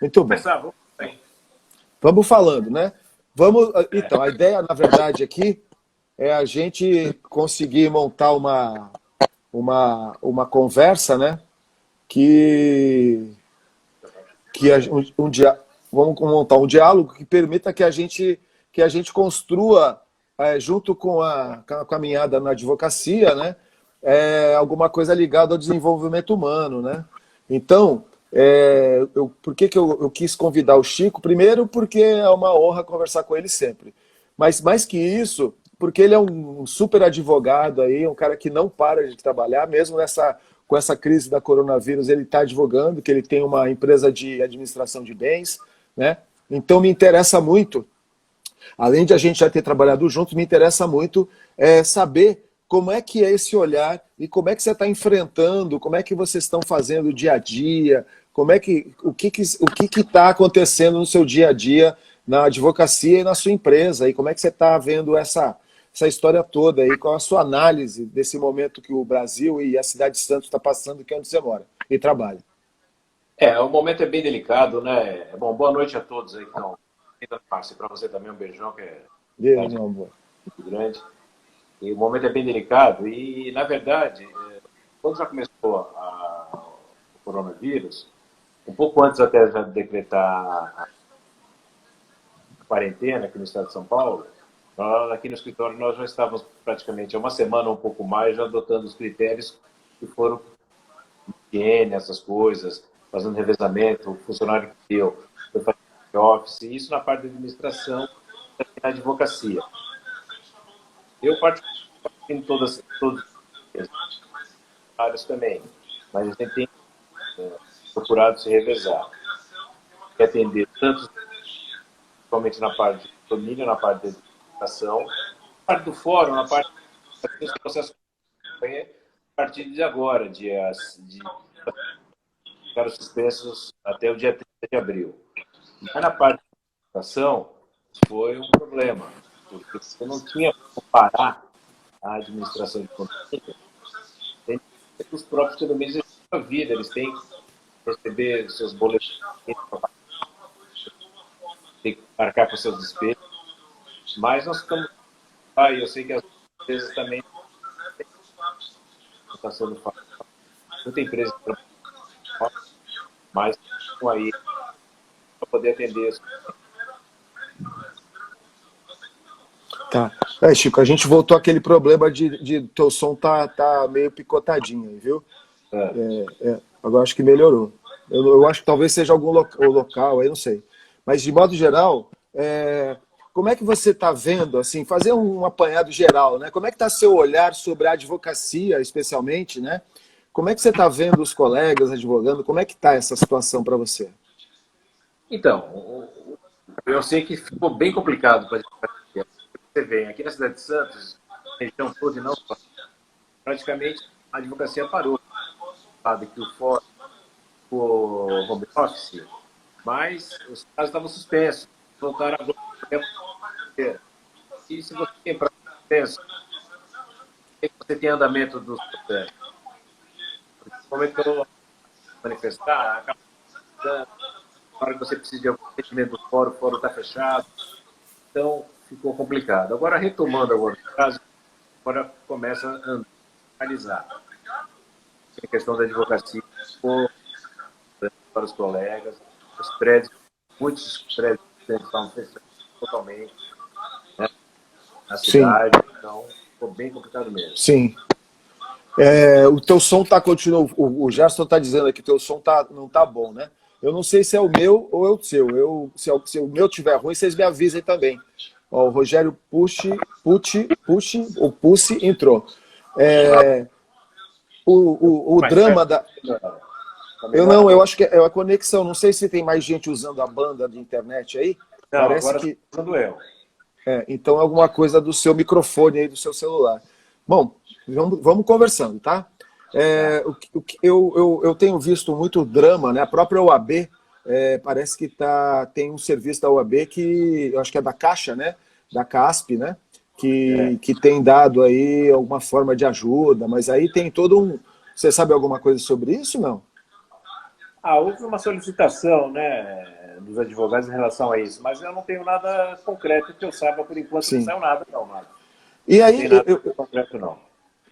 Muito bem. Começar, vamos bem. Vamos falando, né? Então, a ideia, na verdade, aqui é a gente conseguir montar uma conversa, né? Vamos montar um diálogo que permita que a gente construa, junto com a caminhada na advocacia, né? Alguma coisa ligada ao desenvolvimento humano, né? Então, por que eu quis convidar o Chico? Primeiro, porque é uma honra conversar com ele sempre. Mas, mais que isso, porque ele é um super advogado aí, um cara que não para de trabalhar, mesmo com essa crise da coronavírus, ele está advogando, que ele tem uma empresa de administração de bens, né? Então, me interessa muito, além de a gente já ter trabalhado junto, me interessa muito saber como é que é esse olhar e como é que você está enfrentando, como é que vocês estão fazendo o dia a dia, o que está acontecendo no seu dia a dia na advocacia e na sua empresa, e como é que você está vendo essa história toda aí, qual a sua análise desse momento que o Brasil e a cidade de Santos está passando, que é onde você mora e trabalha. O momento é bem delicado, né? Bom, boa noite a todos aí que estão participando. Para você também um beijão, que é Meu amor. muito grande. E o momento é bem delicado e, na verdade, quando já começou o coronavírus, um pouco antes até de decretar a quarentena aqui no estado de São Paulo, aqui no escritório nós já estávamos praticamente há uma semana, um pouco mais, já adotando os critérios que foram higiene, essas coisas, fazendo revezamento, o funcionário que deu, foi fazer office, isso na parte da administração e na advocacia. Eu particularmente em todas as áreas também, mas a gente tem procurado se revezar e atender tanto, principalmente na parte de domínio, na parte de educação, na parte do fórum, na parte dos processos a partir de agora, de ficaram suspensos até o dia 30 de abril. Mas na parte da educação foi um problema, porque você não tinha como parar a administração de condomínio. Os próprios condomínios têm a vida, eles têm que receber seus boletos, têm que marcar com seus despesas, mas nós estamos... eu sei que as empresas também não está sendo fácil. Muita empresa que trabalha, mas estão aí para poder atender isso. Tá. Chico, a gente voltou àquele problema de teu som tá meio picotadinho aí, viu? Agora acho que melhorou. Eu acho que talvez seja algum local aí, não sei. Mas, de modo geral, como é que você está vendo, assim, fazer um apanhado geral, né? Como é que está seu olhar sobre a advocacia, especialmente, né? Como é que você está vendo os colegas advogando? Como é que está essa situação para você? Então, eu sei que ficou bem complicado para a advocacia. Você vê, aqui na cidade de Santos, região toda e não só, praticamente a advocacia parou. Sabe que o fórum, o home office, mas os casos estavam suspensos, voltaram agora. E se você tem prazo suspenso, você tem andamento dos processos. No momento que eu manifestar, acaba na hora que você precisa de algum atendimento do fórum, o fórum está fechado. Então, ficou complicado. Agora, retomando agora o caso, agora começa a analisar a questão da advocacia para os colegas, os prédios, muitos prédios estão fechados totalmente, né, na cidade, sim. Então ficou bem complicado mesmo. Sim. O teu som continua, o Gerson está dizendo aqui que o teu som não está bom, né? Eu não sei se é o meu ou é o seu. Se o meu estiver ruim, vocês me avisem também. Ó, o Rogério Pucci entrou. O drama da... Eu acho que é a conexão. Não sei se tem mais gente usando a banda de internet aí. Não, parece agora que... usando eu. Então é alguma coisa do seu microfone aí, do seu celular. Bom, vamos conversando, tá? Eu tenho visto muito drama, né? A própria OAB parece que tem um serviço da OAB que eu acho que é da Caixa, né? Da CASP, né? Que tem dado aí alguma forma de ajuda, mas aí tem todo um... Você sabe alguma coisa sobre isso, não? Houve uma solicitação, né, dos advogados em relação a isso, mas eu não tenho nada concreto que eu saiba, por enquanto não Sim. saiu nada, não, Mário. E Não aí, tem nada concreto, não.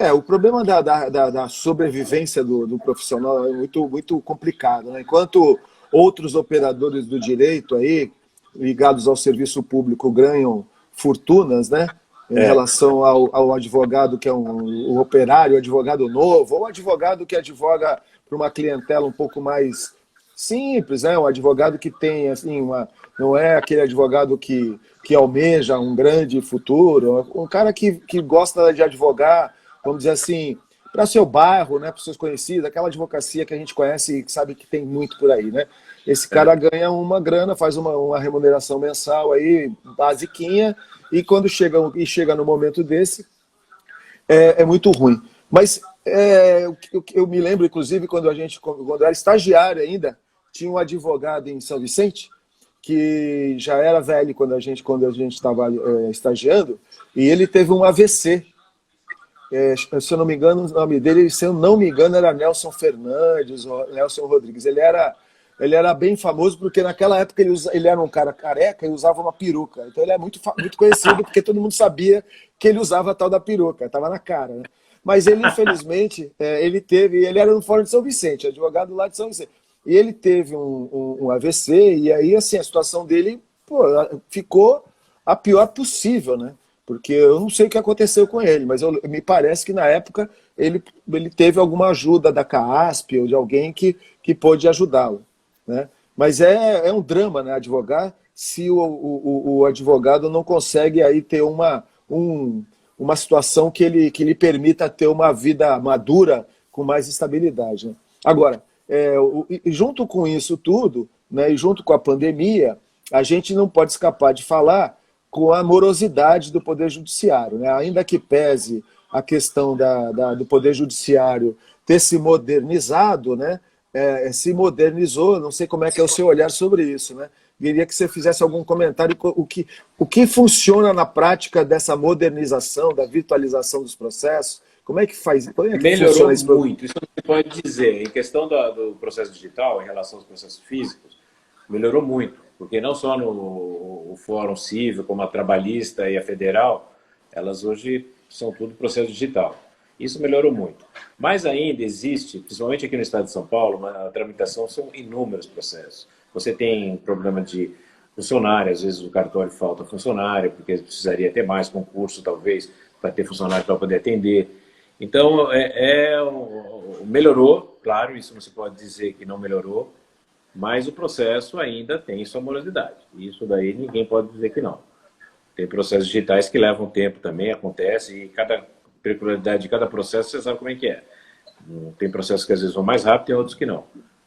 o problema da sobrevivência do profissional é muito complicado, né? Enquanto outros operadores do direito aí, ligados ao serviço público, ganham fortunas, né? Em relação ao advogado que é um operário, o advogado novo, ou o advogado que advoga para uma clientela um pouco mais simples, né? Um advogado que tem, assim, não é aquele advogado que almeja um grande futuro, um cara que gosta de advogar, vamos dizer assim, para seu bairro, né, para os seus conhecidos, aquela advocacia que a gente conhece e sabe que tem muito por aí, né? Esse cara ganha uma grana, faz uma remuneração mensal aí, basiquinha, e quando chega no momento desse, é muito ruim. Mas eu me lembro, inclusive, quando eu era estagiário ainda, tinha um advogado em São Vicente, que já era velho quando a gente estava estagiando, e ele teve um AVC. Se eu não me engano, o nome dele, se eu não me engano, era Nelson Fernandes, ou Nelson Rodrigues. Ele era bem famoso porque naquela época ele era um cara careca e usava uma peruca. Então ele é muito conhecido porque todo mundo sabia que ele usava a tal da peruca, estava na cara, né? Mas ele, infelizmente, ele era no Fórum de São Vicente, advogado lá de São Vicente. E ele teve um AVC, e aí assim, a situação dele ficou a pior possível, né? Porque eu não sei o que aconteceu com ele, mas me parece que na época ele teve alguma ajuda da CAASP ou de alguém que pôde ajudá-lo, né? Mas é um drama, né, advogar, se o advogado não consegue aí ter uma situação que lhe permita ter uma vida madura com mais estabilidade, né? Agora, junto com isso tudo, né, e junto com a pandemia, a gente não pode escapar de falar com a morosidade do Poder Judiciário, né? Ainda que pese a questão do Poder Judiciário ter se modernizado, né? Se modernizou, não sei como é que é o seu olhar sobre isso, né? Queria que você fizesse algum comentário o que funciona na prática dessa modernização, da virtualização dos processos, como é que Melhorou funciona isso? muito, isso não se pode dizer. Em questão do processo digital, em relação aos processos físicos, melhorou muito, porque não só no Fórum Civil, como a Trabalhista e a Federal, elas hoje são tudo processo digital. Isso melhorou muito. Mas ainda existe, principalmente aqui no estado de São Paulo, a tramitação são inúmeros processos. Você tem problema de funcionário, às vezes o cartório falta funcionário, porque precisaria ter mais concurso, talvez, para ter funcionário para poder atender. Então, melhorou, claro, isso não se pode dizer que não melhorou, mas o processo ainda tem sua morosidade. Isso daí ninguém pode dizer que não. Tem processos digitais que levam tempo também, acontece, e cada peculiaridade de cada processo você sabe como é que é. Tem processos que às vezes vão mais rápido, tem outros que não.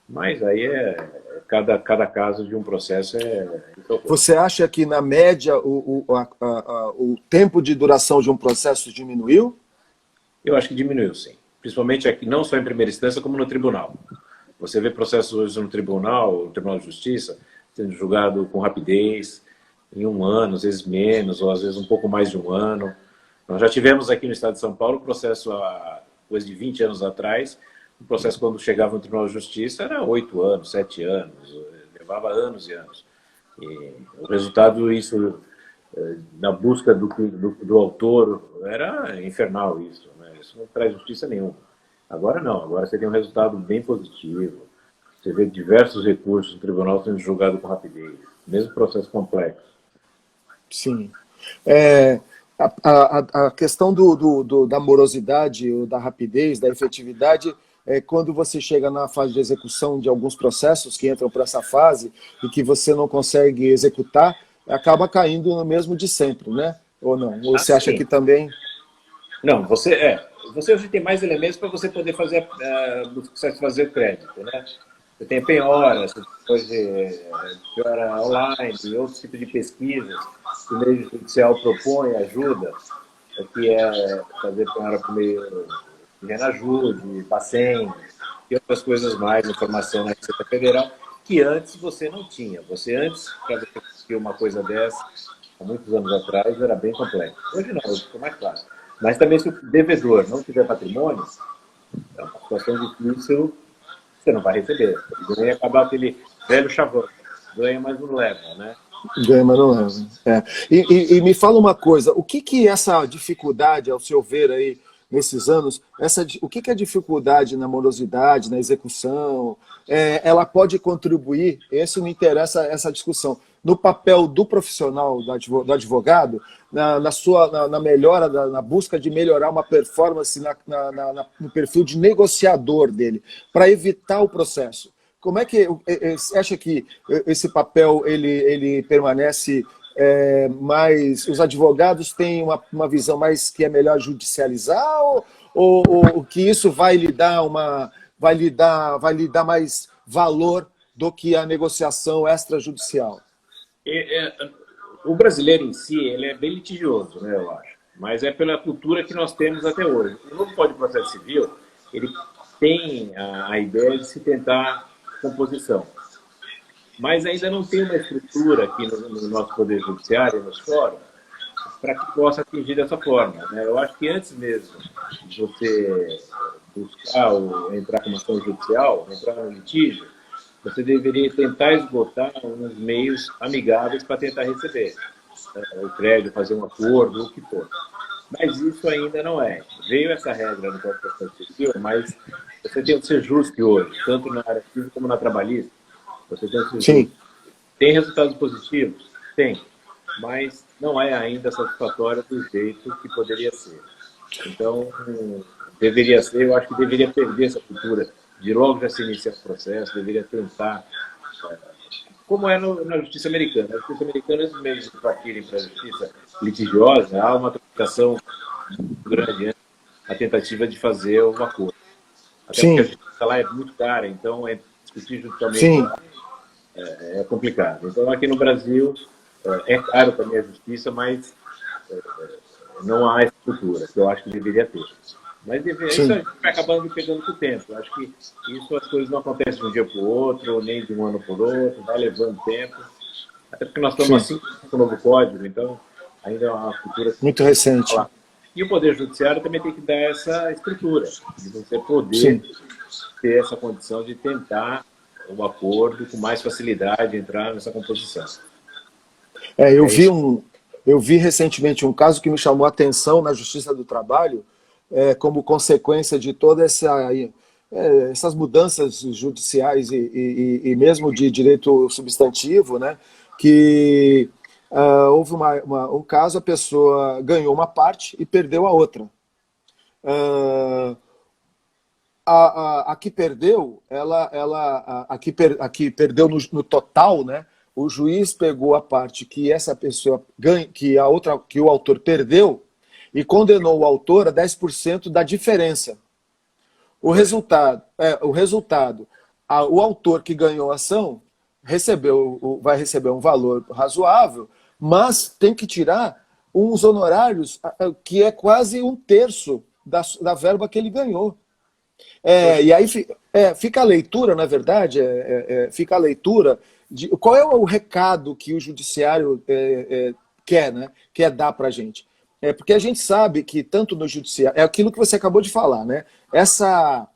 Mas aí cada caso de um processo Você acha que, na média, o tempo de duração de um processo diminuiu? Eu acho que diminuiu, sim. Principalmente aqui, não só em primeira instância, como no tribunal. Você vê processos hoje no Tribunal de Justiça, sendo julgado com rapidez, em 1 ano, às vezes menos, ou às vezes um pouco mais de 1 ano. Nós já tivemos aqui no estado de São Paulo um processo há coisa de 20 anos atrás, o processo quando chegava no Tribunal de Justiça era 8 anos, 7 anos, levava anos e anos. E o resultado, isso, na busca do autor, era infernal isso, né? Isso não traz justiça nenhuma. Agora não, agora você tem um resultado bem positivo. Você vê diversos recursos no tribunal sendo julgados com rapidez, mesmo processo complexo. Sim. A questão da morosidade, da rapidez, da efetividade, quando você chega na fase de execução de alguns processos que entram para essa fase e que você não consegue executar, acaba caindo no mesmo de sempre, né? Ou não? Ou você acha que também... Não, você hoje tem mais elementos para você poder satisfazer o crédito, né? Você tem penhora, você pode penhora online e outros tipos de pesquisas que o meio judicial propõe, ajuda, que é fazer penhora por meio de Renajude, Bacen e outras coisas mais, informação na Receita Federal, que antes você não tinha. Você antes, para você conseguir uma coisa dessa, há muitos anos atrás, era bem complexo. Hoje não, hoje ficou mais fácil. Mas também se o devedor não tiver patrimônio, é uma situação difícil você não vai receber. Vai acabar aquele velho chavão, ganha, mas não leva, né? Ganha, mas não leva. É. E me fala uma coisa, o que essa dificuldade, ao seu ver aí, nesses anos, o que a dificuldade na morosidade, na execução, ela pode contribuir, esse me interessa, essa discussão, no papel do profissional, do advogado, na melhora, na busca de melhorar uma performance no perfil de negociador dele, para evitar o processo. Como é que você acha que esse papel ele permanece mais... Os advogados têm uma visão mais que é melhor judicializar ou que isso vai lhe dar mais valor do que a negociação extrajudicial? O brasileiro em si, ele é bem litigioso, né, eu acho. Mas é pela cultura que nós temos até hoje. O novo Código de Processo Civil, ele tem a ideia de se tentar composição. Mas ainda não tem uma estrutura aqui no nosso Poder Judiciário, nos fóruns, para que possa atingir dessa forma, né? Eu acho que antes mesmo de você buscar ou entrar com uma ação judicial, entrar no litígio, você deveria tentar esgotar uns meios amigáveis para tentar receber o crédito, fazer um acordo, o que for. Mas isso ainda não é. Veio essa regra no Código de Processo Civil, mas você tem que ser justo hoje, tanto na área civil como na trabalhista. Você tem que ser Sim. justo. Tem resultados positivos? Tem. Mas não é ainda satisfatório do jeito que poderia ser. Então, deveria ser, eu acho que deveria perder essa cultura de logo já se iniciar o processo, deveria tentar, como é na justiça americana. Na justiça americana, os meios de partirem para a justiça litigiosa, há uma tramitação muito grande, né? A tentativa de fazer um acordo. Até Sim. porque a justiça lá é muito cara, então discutir judicialmente Sim. É complicado. Então, aqui no Brasil, é caro também a justiça, mas não há estrutura, que eu acho que deveria ter. Mas isso vai acabando pegando com o tempo. Eu acho que isso, as coisas não acontecem de um dia para o outro, nem de um ano para o outro, vai levando tempo. Até porque nós estamos assim com o novo código, então ainda é uma cultura muito recente. E o Poder Judiciário também tem que dar essa estrutura, de você poder ter essa condição de tentar um acordo com mais facilidade, entrar nessa composição. Eu vi recentemente um caso que me chamou a atenção na Justiça do Trabalho, como consequência de todas essas mudanças judiciais e mesmo de direito substantivo, né, que houve um caso, a pessoa ganhou uma parte e perdeu a outra. A que perdeu, a que perdeu no total, né, o juiz pegou a parte que essa pessoa ganha, que o autor perdeu, e condenou o autor a 10% da diferença. O resultado, o autor que ganhou a ação vai receber um valor razoável, mas tem que tirar uns honorários que é quase um terço da verba que ele ganhou. E aí fica a leitura, na verdade, fica a leitura de qual é o recado que o judiciário quer dar para a gente. Porque a gente sabe que tanto no judiciário, é aquilo que você acabou de falar, né? Essa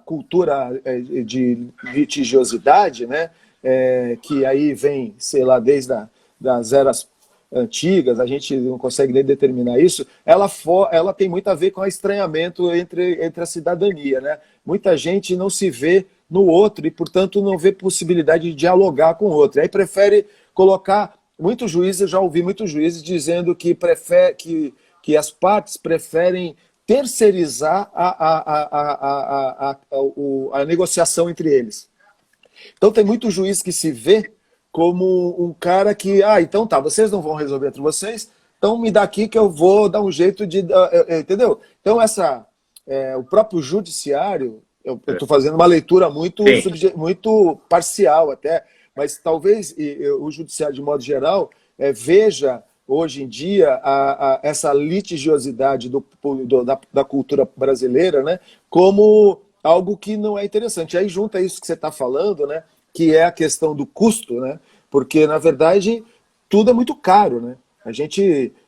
cultura de litigiosidade, né? Que aí vem, sei lá, desde das eras antigas, a gente não consegue nem determinar isso, ela tem muito a ver com o estranhamento entre a cidadania, né? Muita gente não se vê no outro e, portanto, não vê possibilidade de dialogar com o outro. Aí prefere colocar... Muitos juízes, eu já ouvi muitos juízes dizendo que as partes preferem terceirizar a negociação entre eles. Então tem muito juiz que se vê como um cara que, então tá, vocês não vão resolver entre vocês, então me dá aqui que eu vou dar um jeito de... Entendeu? Então o próprio judiciário, eu estou fazendo uma leitura muito parcial até, mas talvez o judiciário, de modo geral, veja hoje em dia essa litigiosidade da cultura brasileira, né, como algo que não é interessante. Aí junta isso que você está falando, né, que é a questão do custo, né, porque, na verdade, tudo é muito caro. Né?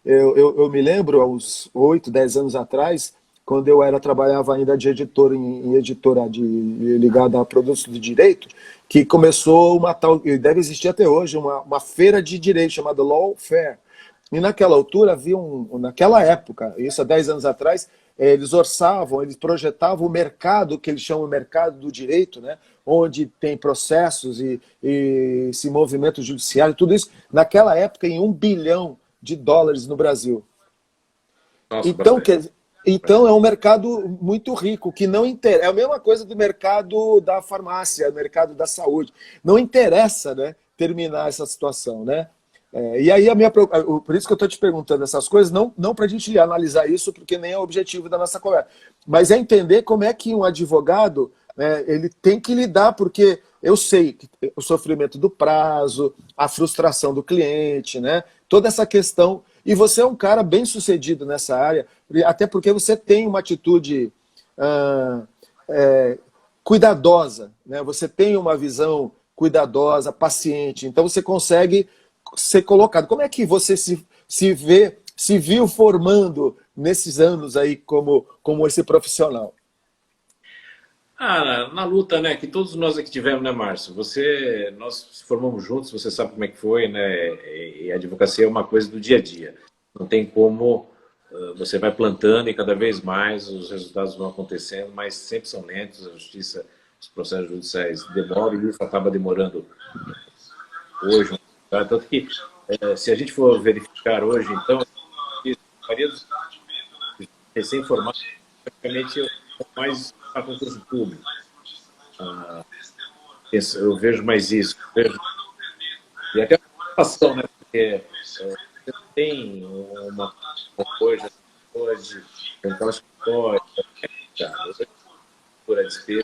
Eu me lembro, há uns 8, 10 anos atrás, quando eu trabalhava ainda de editor em editora ligada a produtos de direito, que começou uma tal, e deve existir até hoje, uma feira de direito chamada Law Fair. E naquela altura, naquela época, isso há 10 anos atrás, eles orçavam, eles projetavam o mercado, que eles chamam de mercado do direito, né? Onde tem processos e esse movimento judiciário, tudo isso, naquela época, em US$ 1 bilhão no Brasil. Nossa, Então, bastante. então é um mercado muito rico, que não interessa. É a mesma coisa do mercado da farmácia, mercado da saúde. Não interessa, né, terminar essa situação, né? E aí por isso que eu estou te perguntando essas coisas, não para a gente analisar isso, porque nem é o objetivo da nossa conversa, mas é entender como é que um advogado, né, ele tem que lidar, porque eu sei que o sofrimento do prazo, a frustração do cliente, né, toda essa questão. E você é um cara bem sucedido nessa área, até porque você tem uma atitude ah, é, cuidadosa, né? Você tem uma visão cuidadosa, paciente, então você consegue ser colocado. Como é que você se viu formando nesses anos aí como esse profissional? Na luta, né, que todos nós aqui tivemos, né, Márcio? Nós se formamos juntos, você sabe como é que foi, né? E a advocacia é uma coisa do dia a dia. Não tem como, você vai plantando e cada vez mais os resultados vão acontecendo, mas sempre são lentos, a justiça, os processos judiciais demoram e isso acaba demorando hoje. Tanto que, se a gente for verificar hoje, então, a maioria dos recém-formados, praticamente, mais para concurso público. Eu vejo mais isso. E até a preocupação, né? Porque você tem uma coisa hoje, tem aquelas coisas, por a despesa,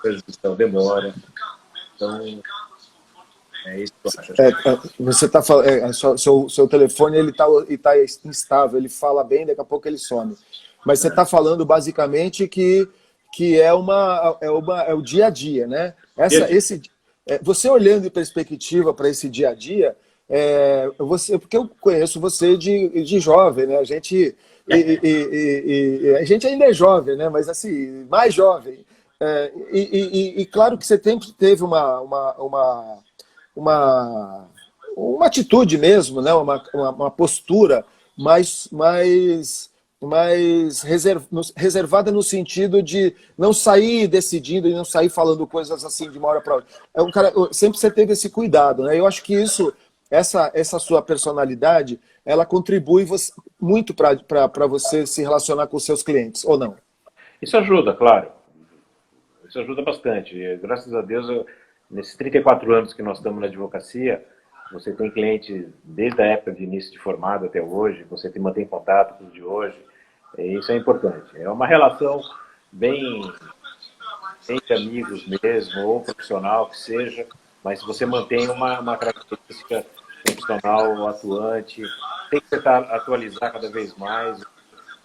a execução demora. Então, é isso que eu acho. Você está falando, seu telefone ele tá instável, ele fala bem, daqui a pouco ele some. Mas você está falando basicamente que é o dia a dia, né? Você olhando em perspectiva para esse dia a dia, porque eu conheço você de jovem, né? A gente ainda é jovem, né? Mas assim, mais jovem. E claro que você sempre teve uma atitude mesmo, né? Uma postura mais reservada no sentido de não sair decidindo e não sair falando coisas assim de uma hora para outra. Sempre você teve esse cuidado, né? Eu acho que essa sua personalidade, ela contribui muito para você se relacionar com os seus clientes, ou não? Isso ajuda, claro. Isso ajuda bastante. E, graças a Deus, nesses 34 anos que nós estamos na advocacia, você tem cliente desde a época de início de formado até hoje, você mantém contato com os de hoje, e isso é importante. É uma relação bem entre amigos mesmo, ou profissional que seja, mas você mantém uma característica profissional atuante, tem que tentar atualizar cada vez mais,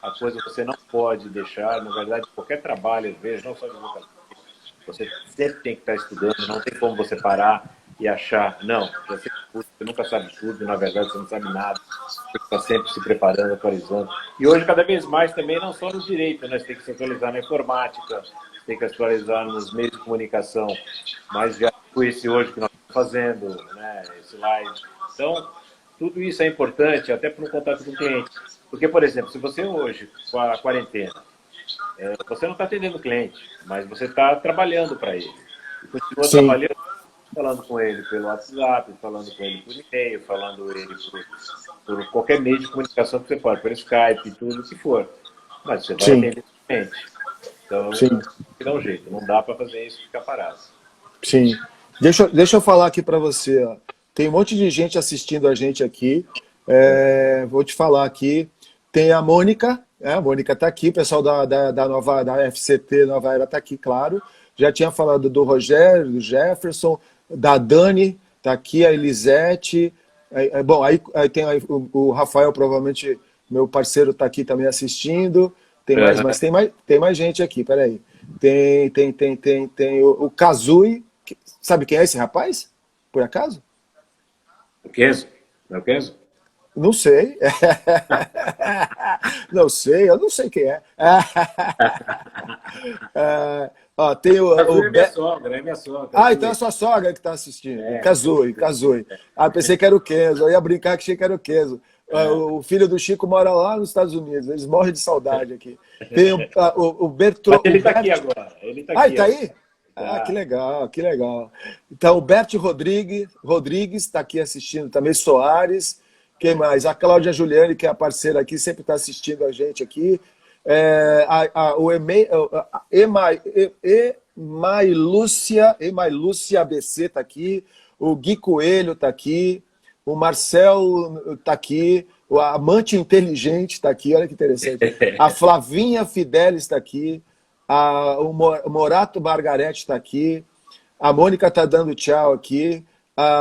a coisa que você não pode deixar, na verdade, qualquer trabalho, eu vejo, não só de advocacia, você sempre tem que estar estudando, não tem como você parar e achar, não, você nunca sabe tudo, na verdade você não sabe nada, tem que estar sempre se preparando, atualizando. E hoje, cada vez mais também, não só no direito, né? Você tem que se atualizar na informática, você tem que atualizar nos meios de comunicação, mas já com esse hoje que nós estamos fazendo, né? Esse live. Então, tudo isso é importante, até para um contato com o cliente. Porque, por exemplo, se você hoje, com a quarentena, você não está atendendo o cliente, mas você está trabalhando para ele. E continua Sim. trabalhando, falando com ele pelo WhatsApp, falando com ele por e-mail, falando com ele por qualquer meio de comunicação que você pode, por Skype, tudo o que for. Mas você vai Sim. atender o cliente. Então, Sim. tem que dar um jeito. Não dá para fazer isso e ficar parado. Sim. Deixa eu falar aqui para você. Ó. Tem um monte de gente assistindo a gente aqui. Vou te falar aqui. Tem a Mônica. A Mônica está aqui. O pessoal da FCT Nova Era está aqui, claro. Já tinha falado do Rogério, do Jefferson, da Dani. Está aqui a Elisete. Bom, aí tem o Rafael, provavelmente meu parceiro está aqui também assistindo. Mas tem mais gente aqui, peraí. Tem o Kazui. Sabe quem é esse rapaz? Por acaso? O Kenzo? Não é o Kenzo? Não sei. Não sei, eu não sei quem é. Ó, tem Cazu o é minha sogra, é minha sogra. Ah, Cazu então é é. a sua sogra que está assistindo. É, Casou, casou. Ah, pensei que era o Kenzo. Eu ia brincar que achei que era o Kenzo. O filho do Chico mora lá nos Estados Unidos. Eles morrem de saudade aqui. Tem o Mas Bertro, o ele está aqui Bert... agora. Ele está Ah, ele aqui tá agora. aí? Ah, que Tá. legal, que legal. Então, o Bert Rodrigues está aqui assistindo também, Soares. Quem mais? A Cláudia Giuliani, que é a parceira aqui, sempre está assistindo a gente aqui. O Emai Lúcia ABC está aqui. O Gui Coelho está aqui. O Marcel está aqui. O Amante Inteligente está aqui. Olha que interessante. A Flavinha Fidelis está aqui. O Morato Margarete está aqui, a Mônica está dando tchau aqui,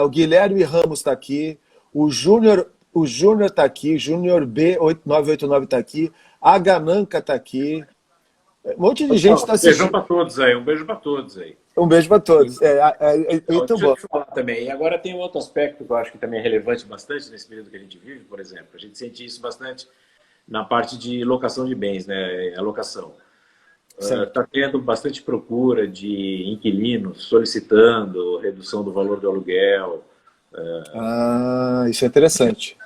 o Guilherme Ramos está aqui, o Júnior está aqui, Júnior B8989 está aqui, a Gananca está aqui, um monte de gente está Um beijão assistindo. para todos aí, um beijo para todos aí. Um beijo para todos. Muito Deixa eu bom. te falar também. E agora tem um outro aspecto que eu acho que também é relevante bastante nesse período que a gente vive, por exemplo. A gente sente isso bastante na parte de locação de bens, né? A locação. Está tendo bastante procura de inquilinos solicitando redução do valor do aluguel. Isso é interessante.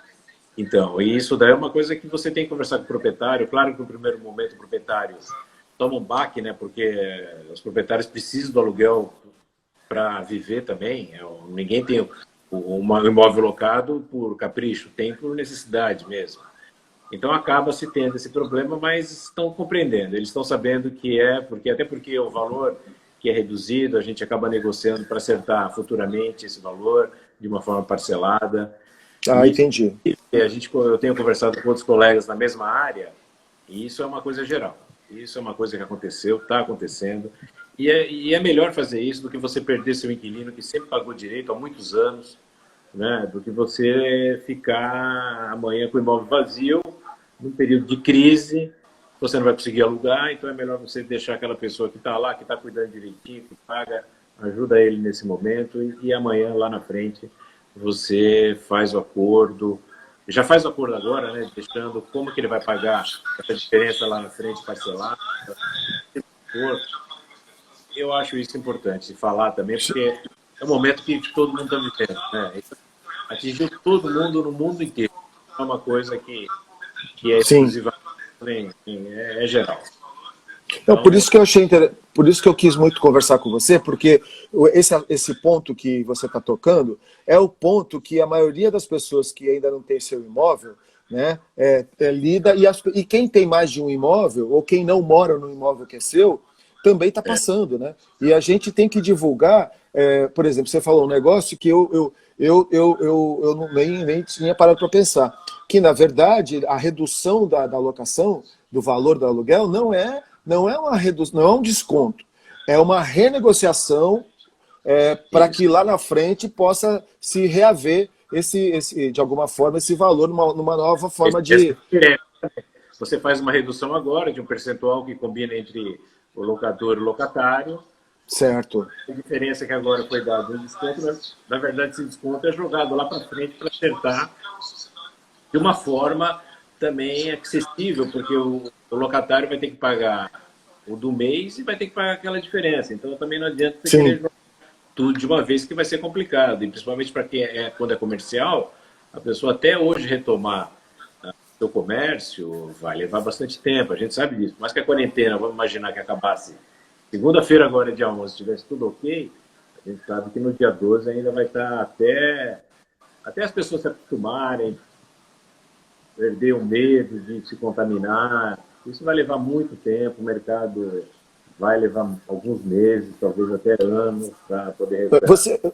Então, e isso daí é uma coisa que você tem que conversar com o proprietário. Claro que no primeiro momento o proprietário toma um baque, né? Porque os proprietários precisam do aluguel para viver também. Ninguém tem um imóvel locado por capricho, tem por necessidade mesmo. Então acaba-se tendo esse problema, mas estão compreendendo. Eles estão sabendo que até porque o valor que é reduzido, a gente acaba negociando para acertar futuramente esse valor de uma forma parcelada. Entendi. Eu tenho conversado com outros colegas na mesma área, e isso é uma coisa geral. Isso é uma coisa que aconteceu, está acontecendo. E é melhor fazer isso do que você perder seu inquilino que sempre pagou direito há muitos anos, né? Do que você ficar amanhã com o imóvel vazio, num período de crise, você não vai conseguir alugar, então é melhor você deixar aquela pessoa que está lá, que está cuidando direitinho, que paga, ajuda ele nesse momento, e amanhã, lá na frente, você faz o acordo. Já faz o acordo agora, né? Deixando como que ele vai pagar essa diferença lá na frente, parcelar. Eu acho isso importante de falar também, porque é um momento que todo mundo está vivendo, né? Atingiu todo mundo no mundo inteiro. É uma coisa que é exclusiva, é geral. Então, por isso que eu achei por isso que eu quis muito conversar com você, porque esse ponto que você está tocando é o ponto que a maioria das pessoas que ainda não tem seu imóvel, né, lida, e quem tem mais de um imóvel, ou quem não mora no imóvel que é seu, também está passando, né? E a gente tem que divulgar, por exemplo, você falou um negócio que eu nem tinha parado para pensar, que na verdade a redução da locação, do valor do aluguel, não é uma redução, não é um desconto, é uma renegociação para que lá na frente possa se reaver de alguma forma esse valor numa nova forma de... Você faz uma redução agora de um percentual que combina entre o locador e o locatário. Certo. A diferença é que agora foi dado um desconto, mas na verdade esse desconto é jogado lá para frente para acertar de uma forma também acessível, porque o locatário vai ter que pagar o do mês e vai ter que pagar aquela diferença. Então também não adianta você querer jogar tudo de uma vez, que vai ser complicado. E principalmente para quem quando é comercial, a pessoa até hoje retomar seu comércio vai levar bastante tempo, a gente sabe disso. Mas que a quarentena, vamos imaginar que acabasse segunda-feira agora, dia 11, tivesse tudo ok, a gente sabe que no dia 12 ainda vai estar até as pessoas se acostumarem, perder o medo de se contaminar. Isso vai levar muito tempo, o mercado vai levar alguns meses, talvez até anos, para poder recuperar.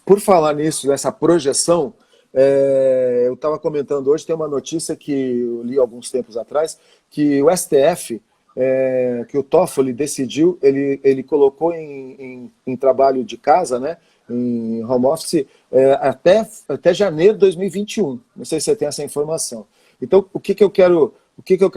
Por falar nisso, nessa projeção, eu estava comentando hoje, tem uma notícia que eu li alguns tempos atrás, que o STF, que o Toffoli decidiu, ele colocou em trabalho de casa, né, em home office, até janeiro de 2021. Não sei se você tem essa informação. Então, o que eu quero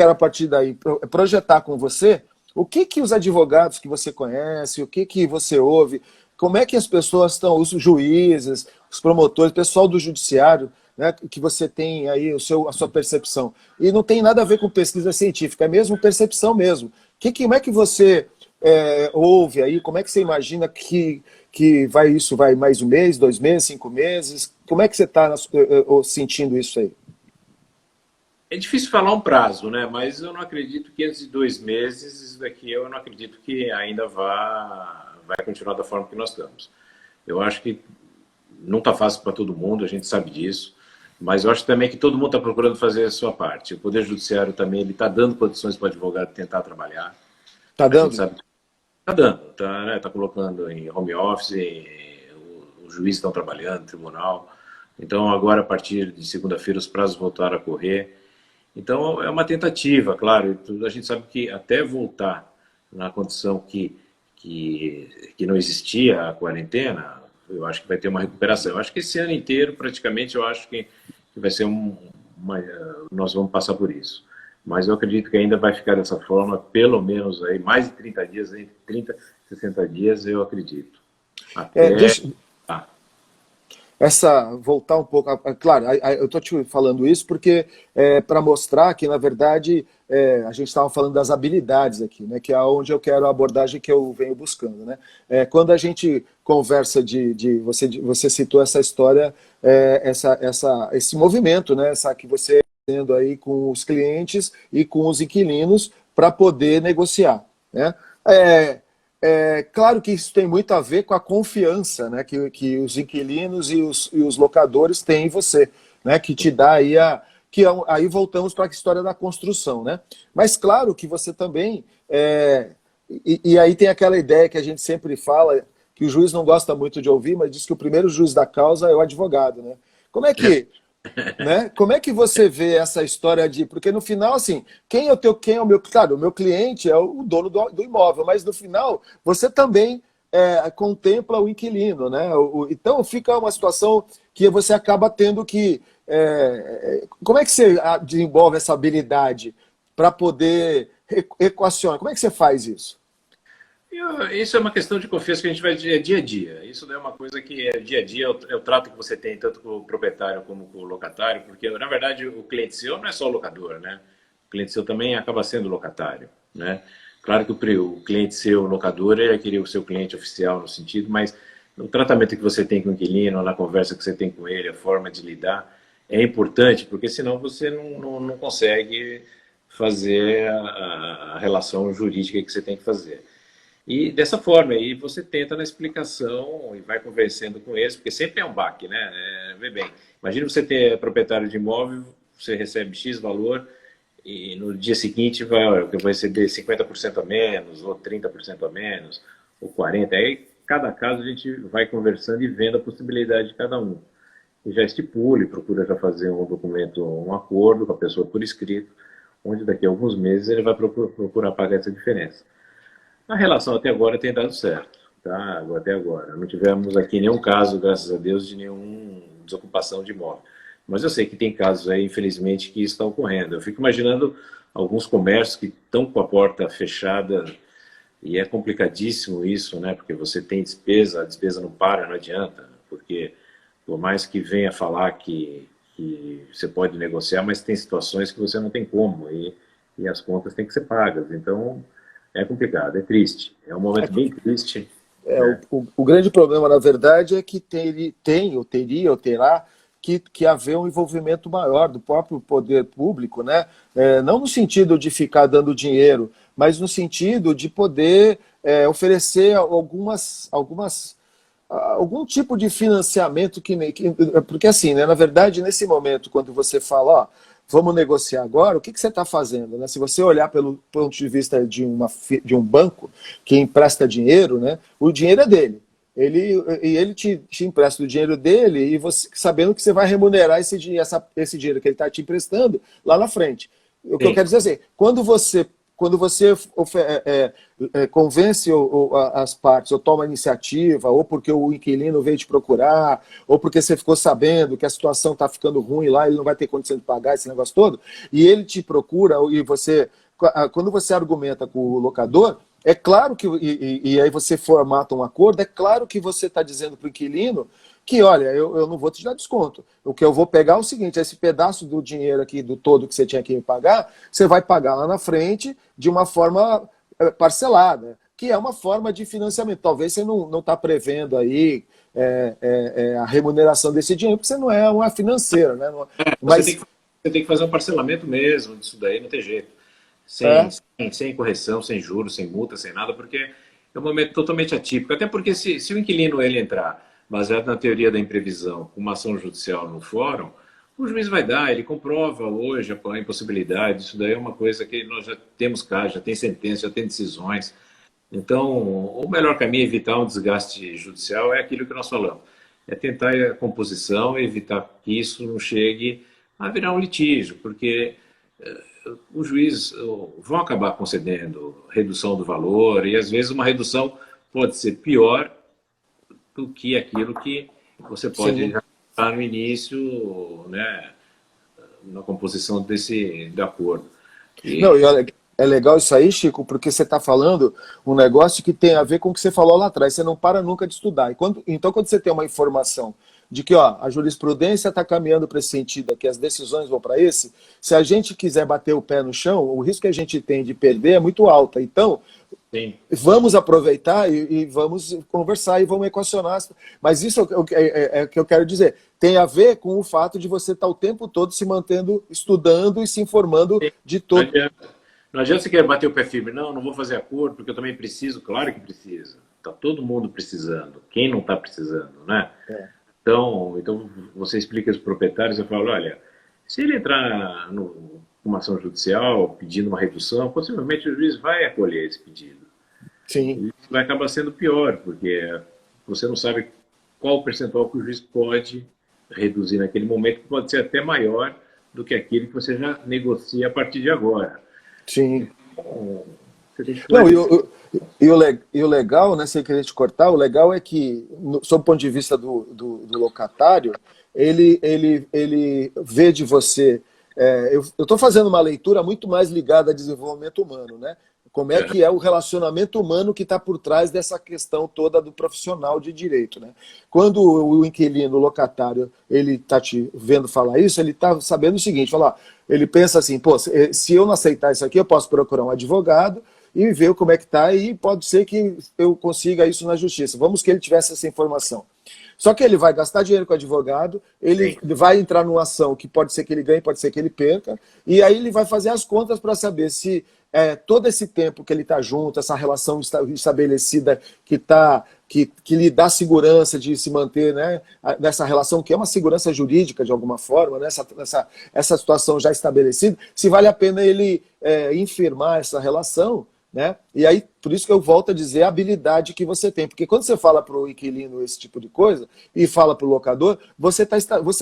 a partir daí? Projetar com você o que os advogados que você conhece, o que você ouve, como é que as pessoas estão, os juízes, os promotores, o pessoal do judiciário, né, que você tem aí a sua percepção. E não tem nada a ver com pesquisa científica, é mesmo percepção mesmo. Como é que você ouve aí, como é que você imagina que isso vai mais um mês, 2 meses, 5 meses? Como é que você está sentindo isso aí? É difícil falar um prazo, né? Mas eu não acredito que antes de 2 meses, isso daqui eu não acredito que ainda vai continuar da forma que nós estamos. Eu acho que não está fácil para todo mundo, a gente sabe disso, mas eu acho também que todo mundo está procurando fazer a sua parte. O Poder Judiciário também está dando condições para o advogado tentar trabalhar. Está A gente dando? sabe que está dando, tá colocando em home office, os juízes estão trabalhando no tribunal. Então agora, a partir de segunda-feira, os prazos voltaram a correr. Então, é uma tentativa, claro. A gente sabe que até voltar na condição que não existia a quarentena, eu acho que vai ter uma recuperação. Eu acho que esse ano inteiro, praticamente, eu acho que vai ser nós vamos passar por isso. Mas eu acredito que ainda vai ficar dessa forma, pelo menos aí, mais de 30 dias, entre 30 e 60 dias, eu acredito. Até... voltar um pouco, claro, eu estou te falando isso porque para mostrar que, na verdade, a gente estava falando das habilidades aqui, né, que é onde eu quero a abordagem que eu venho buscando. Né? Quando a gente conversa você citou essa história, esse movimento, né, que você está tendo aí com os clientes e com os inquilinos para poder negociar. Né? Claro que isso tem muito a ver com a confiança, né, que os inquilinos e os locadores têm em você, né, que te dá aí aí voltamos para a história da construção. Né? Mas claro que você também... E aí tem aquela ideia que a gente sempre fala, que o juiz não gosta muito de ouvir, mas diz que o primeiro juiz da causa é o advogado. Né? Como é que... Né? Como é que você vê essa história de... Porque no final, assim, quem é o meu... Claro, o meu cliente é o dono do imóvel, mas no final você também contempla o inquilino, né? Então fica uma situação que você acaba tendo que... Como é que você desenvolve essa habilidade para poder equacionar? Como é que você faz isso? Isso é uma questão de confiança que a gente vai dia a dia. Isso é uma coisa que é dia a dia, é o trato que você tem tanto com o proprietário como com o locatário, porque, na verdade, o cliente seu não é só o locador, né? O cliente seu também acaba sendo locatário, né? Claro que o cliente seu, o locador, é aquele o seu cliente oficial no sentido, mas o tratamento que você tem com o inquilino, na conversa que você tem com ele, a forma de lidar, é importante, porque senão você não consegue fazer a relação jurídica que você tem que fazer. E dessa forma, aí você tenta na explicação e vai conversando com eles, porque sempre é um baque, né? Vê bem, imagina você ter proprietário de imóvel, você recebe X valor e no dia seguinte vai receber 50% a menos, ou 30% a menos, ou 40%. Aí, cada caso, a gente vai conversando e vendo a possibilidade de cada um. E já estipula e procura já fazer um documento, um acordo com a pessoa por escrito, onde daqui a alguns meses ele vai procurar pagar essa diferença. A relação até agora tem dado certo, tá? Até agora. Não tivemos aqui nenhum caso, graças a Deus, de nenhuma desocupação de imóvel. Mas eu sei que tem casos aí, infelizmente, que isso está ocorrendo. Eu fico imaginando alguns comércios que estão com a porta fechada e é complicadíssimo isso, né? Porque você tem despesa, a despesa não para, não adianta. Porque por mais que venha falar que você pode negociar, mas tem situações que você não tem como e as contas têm que ser pagas. Então... é complicado, é triste. É um momento bem triste. Né? O grande problema, na verdade, é que teria ou terá que haver um envolvimento maior do próprio poder público, né? Não no sentido de ficar dando dinheiro, mas no sentido de poder oferecer algum tipo de financiamento porque assim, né, na verdade, nesse momento, quando você fala, ó, vamos negociar agora, o que você está fazendo? Né? Se você olhar pelo ponto de vista de um banco que empresta dinheiro, né, o dinheiro é dele. Ele te empresta o dinheiro dele e você sabendo que você vai remunerar esse dinheiro que ele está te emprestando lá na frente. O que eu quero dizer é assim, quando você convence as partes, ou toma iniciativa, ou porque o inquilino veio te procurar, ou porque você ficou sabendo que a situação está ficando ruim lá, ele não vai ter condição de pagar esse negócio todo, e ele te procura, e quando você argumenta com o locador, é claro que, e aí você formata um acordo, é claro que você está dizendo para o inquilino que, olha, eu não vou te dar desconto. O que eu vou pegar é o seguinte, esse pedaço do dinheiro aqui, do todo que você tinha que me pagar, você vai pagar lá na frente de uma forma parcelada, que é uma forma de financiamento. Talvez você não está prevendo aí a remuneração desse dinheiro, porque você não é uma financeira, né? Mas Você tem que fazer um parcelamento mesmo disso daí, não tem jeito. é, Sem correção, sem juros, sem multa, sem nada, porque é um momento totalmente atípico. Até porque se o inquilino ele entrar baseado na teoria da imprevisão, com uma ação judicial no fórum, o juiz vai dar, ele comprova hoje a impossibilidade. Isso daí é uma coisa que nós já temos casos, já tem sentença, já tem decisões. Então, o melhor caminho é evitar um desgaste judicial é aquilo que nós falamos. É tentar a composição, evitar que isso não chegue a virar um litígio, porque os juízes vão acabar concedendo redução do valor e, às vezes, uma redução pode ser pior do que aquilo que você pode sim. estar no início, né, na composição desse de acordo. Não, E, e olha, é legal isso aí, Chico, porque você está falando um negócio que tem a ver com o que você falou lá atrás. Você não para nunca de estudar. Então, quando você tem uma informação de que a jurisprudência está caminhando para esse sentido, que as decisões vão para esse, se a gente quiser bater o pé no chão, o risco que a gente tem de perder é muito alto. Então, sim, vamos aproveitar e vamos conversar e vamos equacionar. Mas isso é o que eu quero dizer. Tem a ver com o fato de você estar o tempo todo se mantendo, estudando e se informando de não todo. adianta, não adianta você querer bater o pé firme. Não vou fazer acordo, porque eu também preciso. Claro que precisa. Está todo mundo precisando. Quem não está precisando, né? Então você explica aos proprietários, eu falo, olha, se ele entrar numa ação judicial pedindo uma redução, possivelmente o juiz vai acolher esse pedido. Sim, E vai acabar sendo pior, porque você não sabe qual o percentual que o juiz pode reduzir naquele momento, que pode ser até maior do que aquele que você já negocia a partir de agora. sim. Então, você tem que Não, fazer. e o legal, né, sem querer te cortar, o legal é que, sob o ponto de vista do locatário, ele vê de você. Eu estou fazendo uma leitura muito mais ligada a desenvolvimento humano, né? Como é que é o relacionamento humano que está por trás dessa questão toda do profissional de direito, né? Quando o inquilino, o locatário, ele está te vendo falar isso, ele está sabendo o seguinte, falar, ele pensa assim, pô, se eu não aceitar isso aqui, eu posso procurar um advogado e ver como é que está, e pode ser que eu consiga isso na justiça. Vamos que ele tivesse essa informação. Só que ele vai gastar dinheiro com o advogado, ele vai entrar numa ação que pode ser que ele ganhe, pode ser que ele perca, e aí ele vai fazer as contas para saber se todo esse tempo que ele está junto, essa relação estabelecida que lhe dá segurança de se manter, né, nessa relação, que é uma segurança jurídica de alguma forma, né, essa situação já estabelecida, se vale a pena ele infirmar essa relação, né? E aí, por isso que eu volto a dizer a habilidade que você tem. Porque quando você fala para o inquilino esse tipo de coisa e fala para o locador, você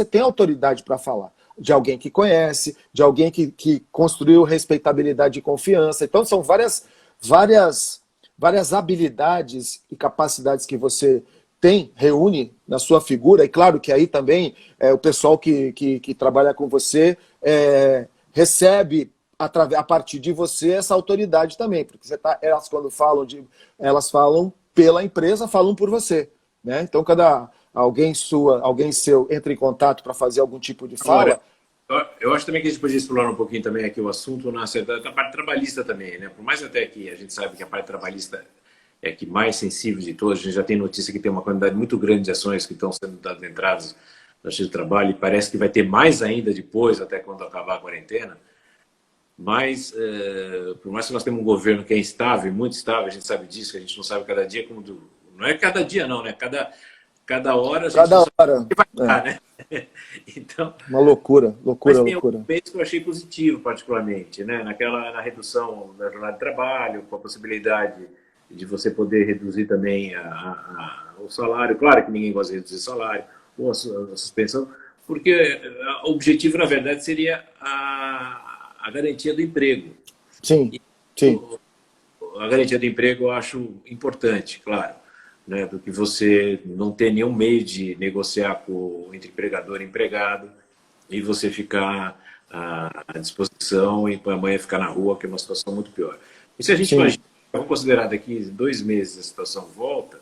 tem autoridade para falar. De alguém que conhece, de alguém que construiu respeitabilidade e confiança. Então, são várias habilidades e capacidades que você reúne na sua figura. E claro que aí também o pessoal que trabalha com você recebe a partir de você essa autoridade também, porque elas quando falam elas falam pela empresa, falam por você, né? Então cada alguém seu entra em contato para fazer algum tipo de fala. Agora, eu acho também que a gente podia explorar um pouquinho também aqui o assunto da parte trabalhista também, né? Por mais até que a gente sabe que a parte trabalhista é a que mais sensível de todas, a gente já tem notícia que tem uma quantidade muito grande de ações que estão sendo adentradas na Justiça do Trabalho e parece que vai ter mais ainda depois, até quando acabar a quarentena. Mas, por mais que nós temos um governo que é instável, muito estável, a gente sabe disso, a gente não sabe cada dia como... Não é cada dia não, né? Cada hora a gente Cada não sabe hora. o que vai dar, né? Então, Uma loucura, mas loucura, tem loucura. alguns que eu achei positivo, particularmente, né? Na redução da jornada de trabalho, com a possibilidade de você poder reduzir também o salário. Claro que ninguém gosta de reduzir salário, ou a suspensão, porque o objetivo, na verdade, seria a garantia do emprego. Sim, sim. A garantia do emprego eu acho importante, claro, né, do que você não ter nenhum meio de negociar entre empregador e empregado e você ficar à disposição e amanhã ficar na rua, que é uma situação muito pior. E se a gente Sim. imagina vamos considerar daqui 2 meses a situação volta,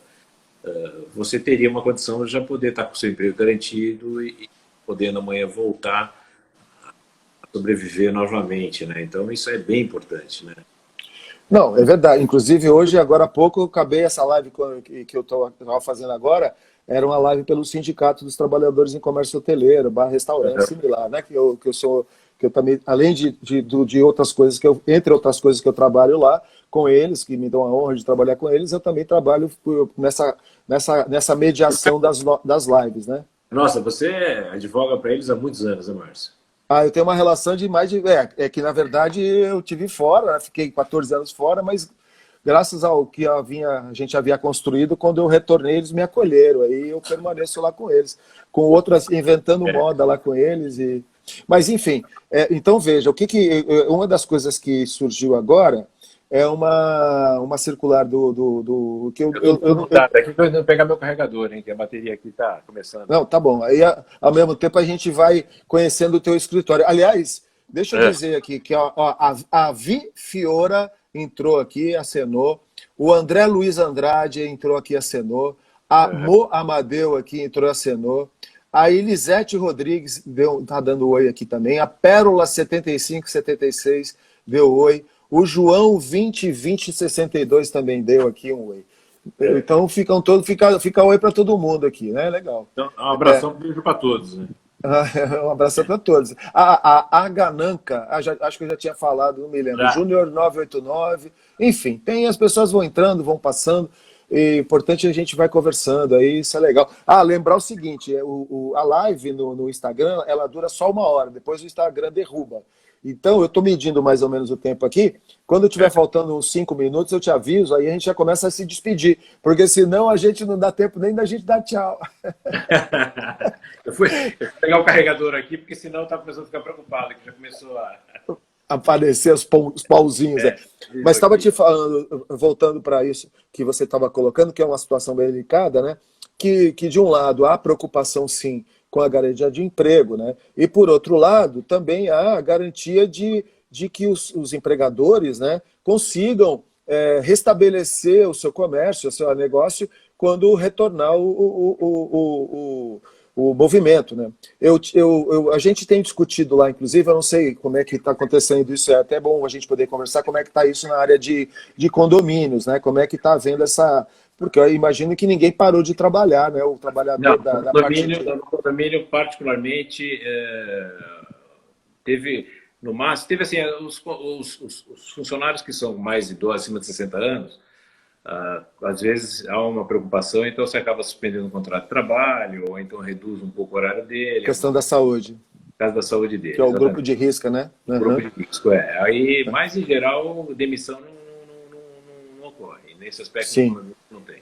você teria uma condição de já poder estar com o seu emprego garantido e podendo amanhã voltar a sobreviver novamente, né? Então isso é bem importante, né? Não, é verdade. Inclusive, hoje, agora há pouco, eu acabei essa live que eu estava fazendo agora, era uma live pelo Sindicato dos Trabalhadores em Comércio Hoteleiro, bar restaurante, similar, né? Que eu também, além de outras coisas, entre outras coisas que eu trabalho lá com eles, que me dão a honra de trabalhar com eles, eu também trabalho nessa mediação das lives, né? Nossa, você advoga para eles há muitos anos, né, Márcio? Eu tenho uma relação de mais de... É que, na verdade, eu tive fora, né? Fiquei 14 anos fora, mas graças ao que a gente havia construído, quando eu retornei, eles me acolheram. Aí eu permaneço lá com eles, com outras, inventando moda lá com eles. Mas, enfim, então veja, uma das coisas que surgiu agora é uma circular do que aqui tô indo pegar meu carregador, hein, que a bateria aqui está começando. Não, tá bom. Aí, ao mesmo tempo, a gente vai conhecendo o teu escritório. Aliás, deixa eu dizer aqui que a Vi Fiora entrou aqui, acenou. O André Luiz Andrade entrou aqui, acenou. A Mo Amadeu aqui entrou, acenou. A Elisete Rodrigues tá dando oi aqui também. A Pérola 7576 deu oi. O João 202062 também deu aqui um oi. Então fica oi para todo mundo aqui, né? Legal. Então, um abração, um beijo para todos, né? Um abraço para todos. A Gananca, acho que eu já tinha falado, não me lembro. Júnior 989, enfim, as pessoas vão entrando, vão passando. E importante a gente vai conversando aí, isso é legal. Lembrar o seguinte, a live no Instagram, ela dura só 1 hora, depois o Instagram derruba. Então, eu estou medindo mais ou menos o tempo aqui. Quando tiver faltando uns 5 minutos, eu te aviso, aí a gente já começa a se despedir. Porque senão a gente não dá tempo nem da gente dar tchau. Eu fui pegar o carregador aqui, porque senão eu estava começando a ficar preocupado, que já começou a aparecer os pauzinhos. Mas estava te falando, voltando para isso que você estava colocando, que é uma situação bem delicada, né? Que de um lado há preocupação, sim, com a garantia de emprego, né? E por outro lado, também há a garantia de que os empregadores, né, consigam restabelecer o seu comércio, o seu negócio, quando retornar o movimento, né? A gente tem discutido lá, inclusive, eu não sei como é que está acontecendo isso, é até bom a gente poder conversar como é que está isso na área de condomínios, né? Como é que está havendo essa... Porque eu imagino que ninguém parou de trabalhar, né? O trabalhador da parte de... No condomínio, particularmente, teve, no máximo, teve assim, os funcionários que são mais idosos, acima de 60 anos, às vezes há uma preocupação, então você acaba suspendendo o contrato de trabalho, ou então reduz um pouco o horário dele. Questão da saúde. Caso da saúde dele. Que é o grupo de risco, né? O grupo de risco, Aí, mas, em geral, demissão não ocorre. Nesse aspecto, não tem.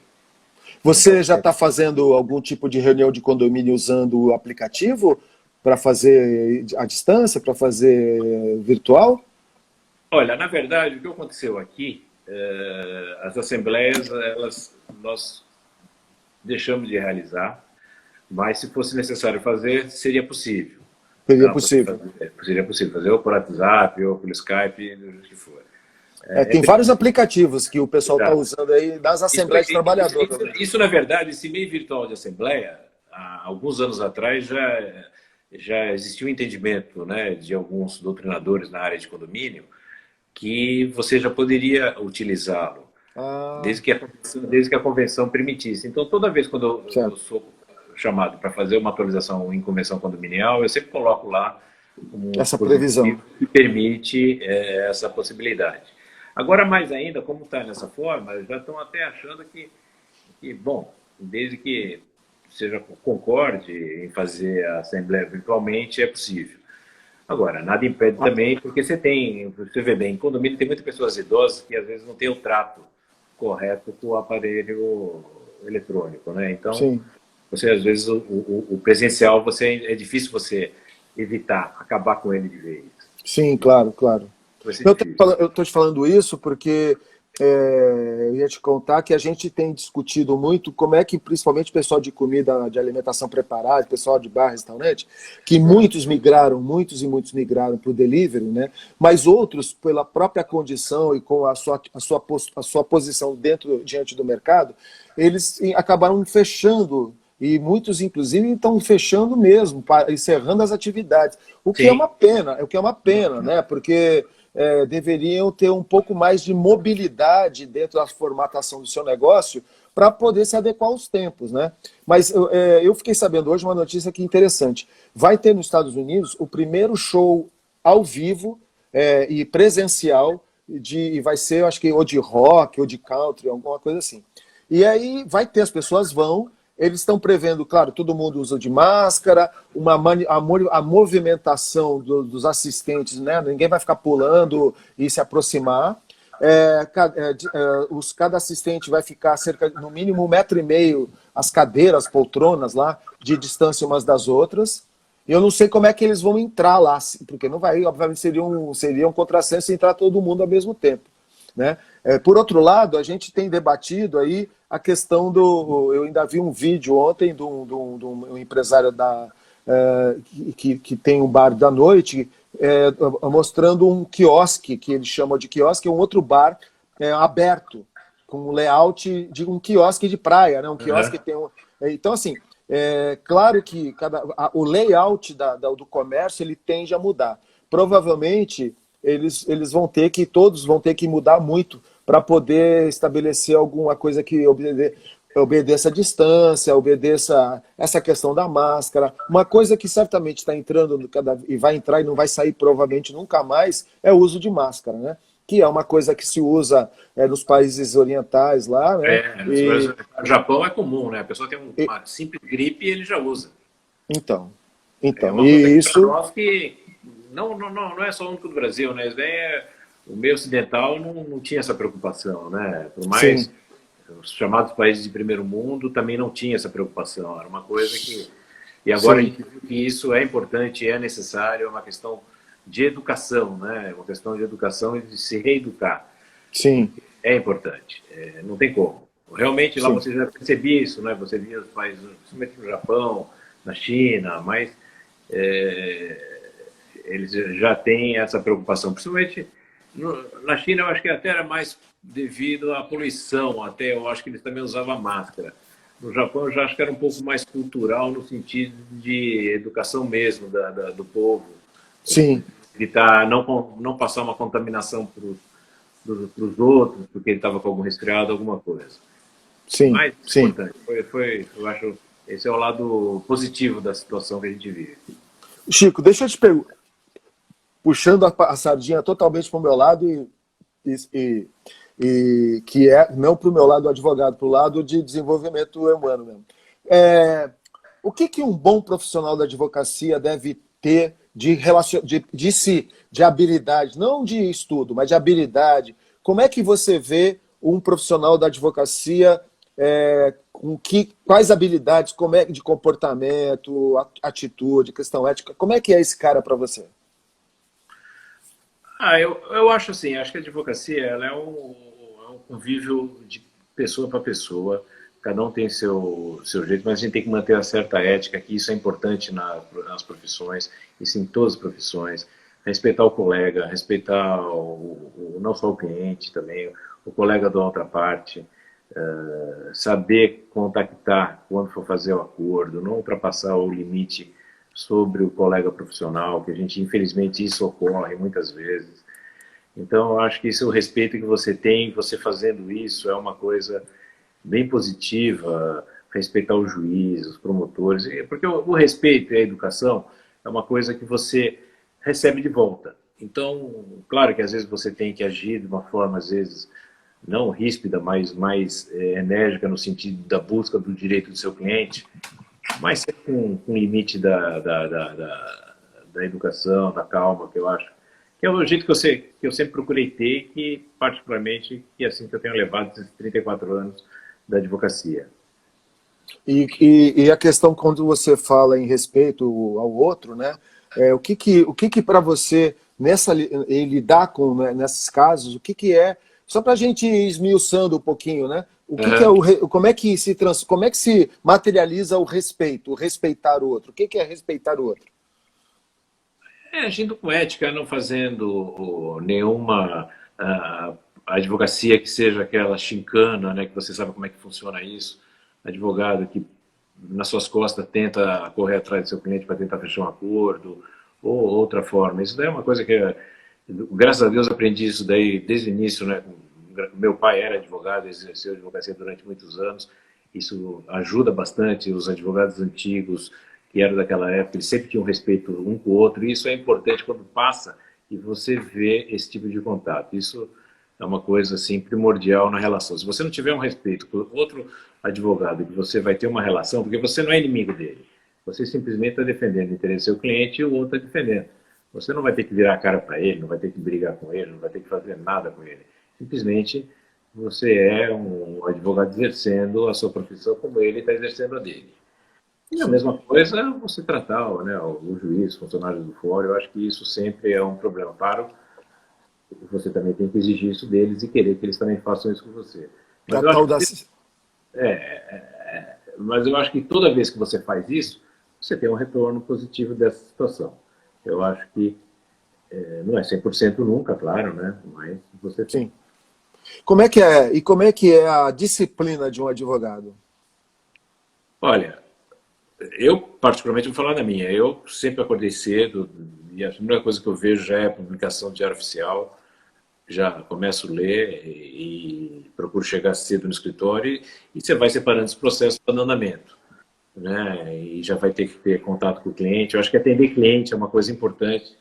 Você já está fazendo algum tipo de reunião de condomínio usando o aplicativo para fazer à distância, para fazer virtual? Olha, na verdade, o que aconteceu aqui, as assembleias, nós deixamos de realizar, mas se fosse necessário fazer, seria popossível. Seria possível. Seria possível fazer ou por WhatsApp, ou pelo Skype, o que for. Tem vários aplicativos que o pessoal está usando aí das assembleias de trabalhadores. Isso, na verdade, esse meio virtual de assembleia, há alguns anos atrás, já existia um entendimento, né, de alguns doutrinadores na área de condomínio que você já poderia utilizá-lo, desde que a convenção permitisse. Então, toda vez quando eu sou chamado para fazer uma atualização em convenção condominial, eu sempre coloco lá essa previsão que permite essa possibilidade. Agora, mais ainda, como está nessa forma, já estão até achando que, bom, desde que seja concorde em fazer a assembleia virtualmente, é possível. Agora, nada impede também, porque você vê bem, em condomínio tem muitas pessoas idosas que às vezes não têm o trato correto com o aparelho eletrônico, né? Então, você às vezes o presencial é difícil você evitar, acabar com ele de vez. Sim, claro. Eu estou te falando isso porque eu ia te contar que a gente tem discutido muito como é que, principalmente o pessoal de comida, de alimentação preparada, pessoal de bar, restaurante, que muitos migraram, muitos e muitos migraram para o delivery, né? Mas outros, pela própria condição e com a sua posição diante do mercado, eles acabaram fechando. E muitos, inclusive, estão fechando mesmo, encerrando as atividades. O que é Sim. uma pena, né? Porque deveriam ter um pouco mais de mobilidade dentro da formatação do seu negócio para poder se adequar aos tempos, né? Mas eu fiquei sabendo hoje uma notícia que é interessante. Vai ter nos Estados Unidos o primeiro show ao vivo e presencial e vai ser, eu acho que ou de rock ou de country, alguma coisa assim. E aí vai ter, as pessoas vão. Eles estão prevendo, claro, todo mundo usa de máscara, a movimentação dos assistentes, né? Ninguém vai ficar pulando e se aproximar. Cada assistente vai ficar cerca, no mínimo, 1,5 m, as cadeiras, poltronas lá, de distância umas das outras. E eu não sei como é que eles vão entrar lá, porque não vai, obviamente, seria um contrassenso entrar todo mundo ao mesmo tempo, né? Por outro lado, a gente tem debatido aí a questão eu ainda vi um vídeo ontem de um empresário que tem um bar da noite, mostrando um quiosque, que ele chama de quiosque, um outro bar aberto, com um layout de um quiosque de praia, né? Um quiosque que tem então, assim, claro que o layout do comércio ele tende a mudar. Provavelmente, todos vão ter que mudar muito para poder estabelecer alguma coisa que obedeça a distância, obedeça essa questão da máscara. Uma coisa que certamente está entrando e vai entrar e não vai sair provavelmente nunca mais é o uso de máscara, né? Que é uma coisa que se usa nos países orientais lá, né? No Japão é comum, né? A pessoa tem uma simples gripe e ele já usa. Então, É uma coisa que para nós que não é só único do Brasil, né? O meio ocidental não tinha essa preocupação, né? Por mais sim, os chamados países de primeiro mundo também não tinha essa preocupação. Era uma coisa que... E agora a sim, gente viu que isso é importante, é necessário, é uma questão de educação, né? É uma questão de educação e de se reeducar. sim, É importante, não tem como. Realmente lá sim. você já percebia isso, né? Você via os países, principalmente no Japão, na China, mas eles já têm essa preocupação. Principalmente na China, eu acho que até era mais devido à poluição, até eu acho que eles também usavam máscara. No Japão, eu já acho que era um pouco mais cultural no sentido de educação mesmo do povo. Sim, Evitar, não passar uma contaminação para os outros, porque ele estava com algum resfriado, alguma coisa. sim, Mas sim. importante, eu acho, esse é o lado positivo da situação que a gente vive. Chico, deixa eu te perguntar, puxando a sardinha totalmente para o meu lado e que é não para o meu lado do advogado, para o lado de desenvolvimento humano mesmo. O que um bom profissional da advocacia deve ter de habilidade, não de estudo, mas de habilidade? Como é que você vê um profissional da advocacia quais habilidades, como é de comportamento, atitude, questão ética, como é que é esse cara para você? Eu acho assim, acho que a advocacia ela é um convívio de pessoa para pessoa, cada um tem seu jeito, mas a gente tem que manter uma certa ética, que isso é importante nas profissões, isso em todas as profissões, respeitar o colega, respeitar não só o cliente também, o colega da outra parte, saber contactar quando for fazer o acordo, não ultrapassar o limite sobre o colega profissional, que a gente, infelizmente, isso ocorre muitas vezes. Então, eu acho que esse é o respeito que você tem, você fazendo isso é uma coisa bem positiva, respeitar o juiz, os promotores, porque o respeito e a educação é uma coisa que você recebe de volta. Então, claro que às vezes você tem que agir de uma forma, às vezes, não ríspida, mas mais enérgica no sentido da busca do direito do seu cliente, mas sempre com limite da educação, da calma, que eu acho que é o jeito que eu sempre procurei ter, que particularmente que é assim que eu tenho levado esses 34 anos da advocacia. E a questão quando você fala em respeito ao outro, né? O que para você lidar com, né, nesses casos, o que é só para a gente ir esmiuçando um pouquinho, né? O que, que é Aham. como é que como é que se materializa o respeito, o respeitar o outro? O que, que é respeitar o outro? Agindo com ética, não fazendo nenhuma ah, advocacia que seja aquela chincana, né, que você sabe como é que funciona isso. Advogado que nas suas costas tenta correr atrás do seu cliente para tentar fechar um acordo, ou outra forma. Isso daí é uma coisa que, graças a Deus, aprendi isso daí desde o início, né? Meu pai era advogado, exerceu advocacia durante muitos anos. Isso ajuda bastante os advogados antigos que eram daquela época, eles sempre tinham respeito um com o outro, e isso é importante quando passa e você vê esse tipo de contato. Isso é uma coisa assim primordial na relação. Se você não tiver um respeito por outro advogado, que você vai ter uma relação, porque você não é inimigo dele, você simplesmente está defendendo o interesse do seu cliente e o outro está defendendo. Você não vai ter que virar a cara para ele, não vai ter que brigar com ele, não vai ter que fazer nada com ele. Simplesmente você é um advogado exercendo a sua profissão como ele está exercendo a dele. E a Sim. mesma coisa é você tratar, né, o juiz, funcionários do fórum, eu acho que isso sempre é um problema. Claro, você também tem que exigir isso deles e querer que eles também façam isso com você. A Mas eu acho tal da... que, mas eu acho que toda vez que você faz isso, você tem um retorno positivo dessa situação. Eu acho que não é 100% nunca, claro, né, mas você tem. Sim. Como é que é? E como é que é a disciplina de um advogado? Olha, eu particularmente vou falar da minha. Eu sempre acordei cedo e a primeira coisa que eu vejo já é a publicação do Diário Oficial. Já começo a ler e procuro chegar cedo no escritório e você vai separando os processos para andamento, né? E já vai ter que ter contato com o cliente. Eu acho que atender cliente é uma coisa importante.